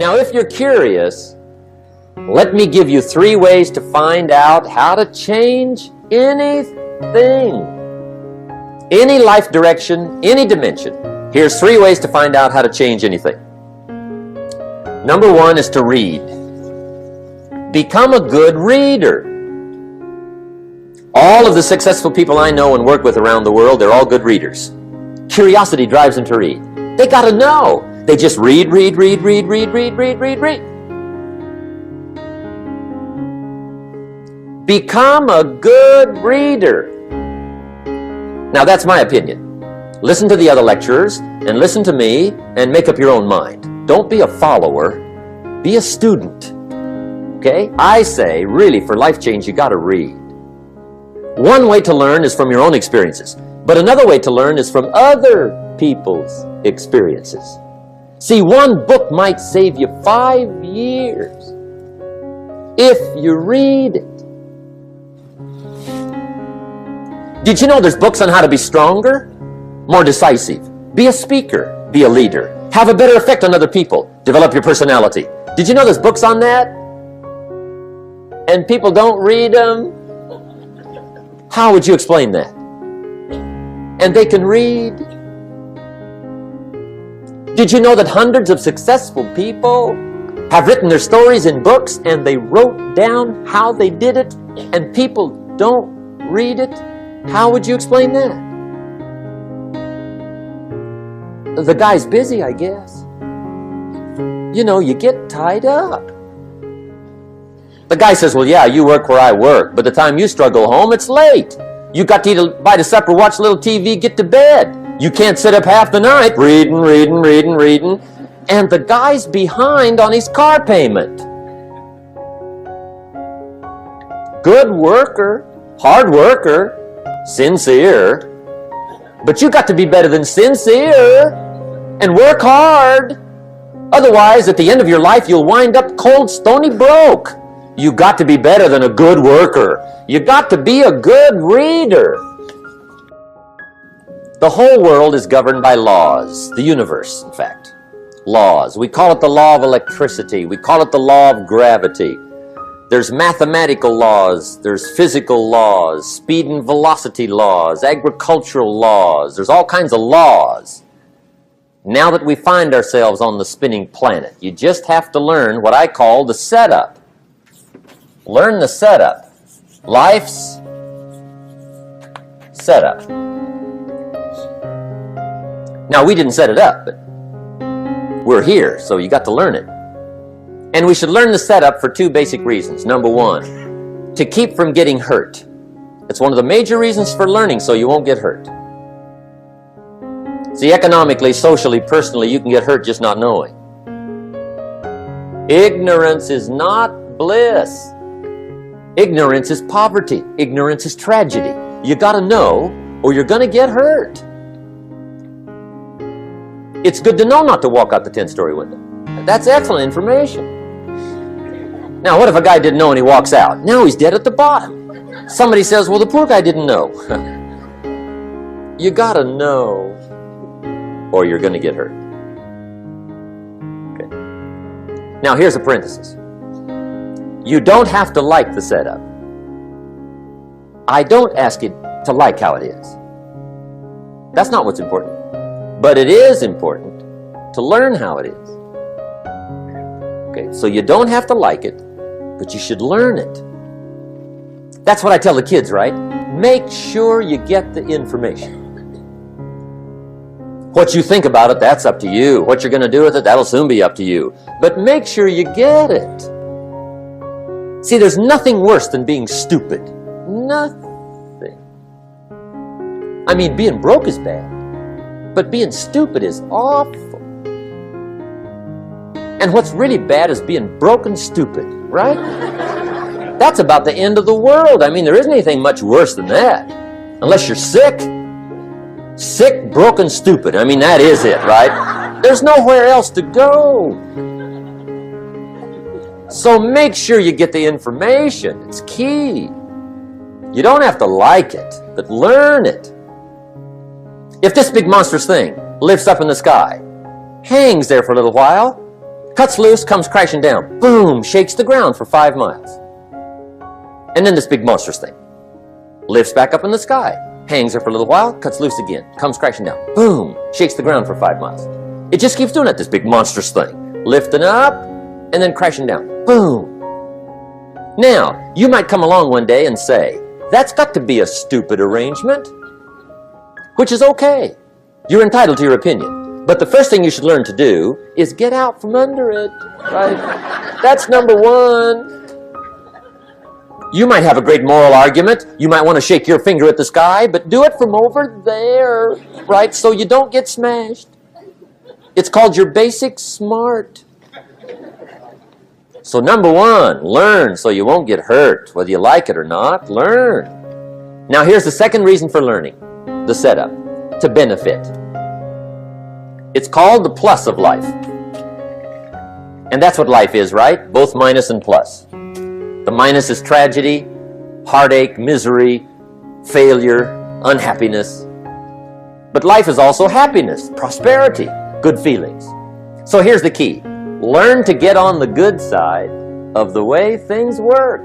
Now, if you're curious, let me give you 3 ways to find out how to change anything. Any life direction, any dimension. Here's 3 ways to find out how to change anything. Number 1 is to read. Become a good reader. All of the successful people I know and work with around the world, they're all good readers. Curiosity drives them to read. They gotta know. They just read. Become a good reader. Now that's my opinion. Listen to the other lecturers and listen to me and make up your own mind. Don't be a follower, be a student. Okay? I say, really, for life change, you gotta read. One way to learn is from your own experiences, but another way to learn is from other people's experiences. See, one book might save you 5 years if you read it. Did you know there's books on how to be stronger, more decisive, be a speaker, be a leader, have a better effect on other people, develop your personality? Did you know there's books on that? And people don't read them? How would you explain that? And they can read. Did you know that hundreds of successful people have written their stories in books and they wrote down how they did it and people don't read it? How would you explain that? The guy's busy, I guess. You know, you get tied up. The guy says, well, yeah, you work where I work. By the time you struggle home, it's late. You got to eat a bite of supper, watch a little TV, get to bed. You can't sit up half the night reading. And the guy's behind on his car payment. Good worker, hard worker, sincere. But you got to be better than sincere and work hard. Otherwise, at the end of your life, you'll wind up cold, stony broke. You got to be better than a good worker. You got to be a good reader. The whole world is governed by laws. The universe, in fact. Laws. We call it the law of electricity. We call it the law of gravity. There's mathematical laws. There's physical laws. Speed and velocity laws. Agricultural laws. There's all kinds of laws. Now that we find ourselves on the spinning planet, you just have to learn what I call the setup. Learn the setup. Life's setup. Now, we didn't set it up, but we're here, so you got to learn it. And we should learn the setup for 2 basic reasons. Number 1, to keep from getting hurt. It's one of the major reasons for learning, so you won't get hurt. See, economically, socially, personally, you can get hurt just not knowing. Ignorance is not bliss. Ignorance is poverty. Ignorance is tragedy. You got to know, or you're going to get hurt. It's good to know not to walk out the 10-story window. That's excellent information. Now, what if a guy didn't know and he walks out? Now he's dead at the bottom. Somebody says, well, the poor guy didn't know. You got to know, or you're going to get hurt. Okay. Now, here's a parenthesis. You don't have to like the setup. I don't ask you to like how it is. That's not what's important. But it is important to learn how it is. Okay, so you don't have to like it, but you should learn it. That's what I tell the kids, right? Make sure you get the information. What you think about it, that's up to you. What you're going to do with it, that'll soon be up to you. But make sure you get it. See, there's nothing worse than being stupid. Nothing. I mean, being broke is bad, but being stupid is awful. And what's really bad is being broke and stupid, right? That's about the end of the world. I mean, there isn't anything much worse than that. Unless you're sick. Sick, broken, stupid. I mean, that is it, right? There's nowhere else to go. So make sure you get the information. It's key. You don't have to like it, but learn it. If this big monstrous thing lifts up in the sky, hangs there for a little while, Cuts loose, comes crashing down. Boom, shakes the ground for 5 miles. And then this big monstrous thing lifts back up in the sky, hangs there for a little while, cuts loose again, comes crashing down. Boom, shakes the ground for 5 miles. It just keeps doing it, this big monstrous thing. Lifting up and then crashing down. Boom. Now, you might come along one day and say, that's got to be a stupid arrangement, which is okay. You're entitled to your opinion. But the first thing you should learn to do is get out from under it, right? That's number one. You might have a great moral argument. You might want to shake your finger at the sky, but do it from over there, right? So you don't get smashed. It's called your basic smart. So number one, learn so you won't get hurt. Whether you like it or not, learn. Now here's the second reason for learning, the setup, to benefit. It's called the plus of life. And that's what life is, right? Both minus and plus. The minus is tragedy, heartache, misery, failure, unhappiness. But life is also happiness, prosperity, good feelings. So here's the key. Learn to get on the good side of the way things work.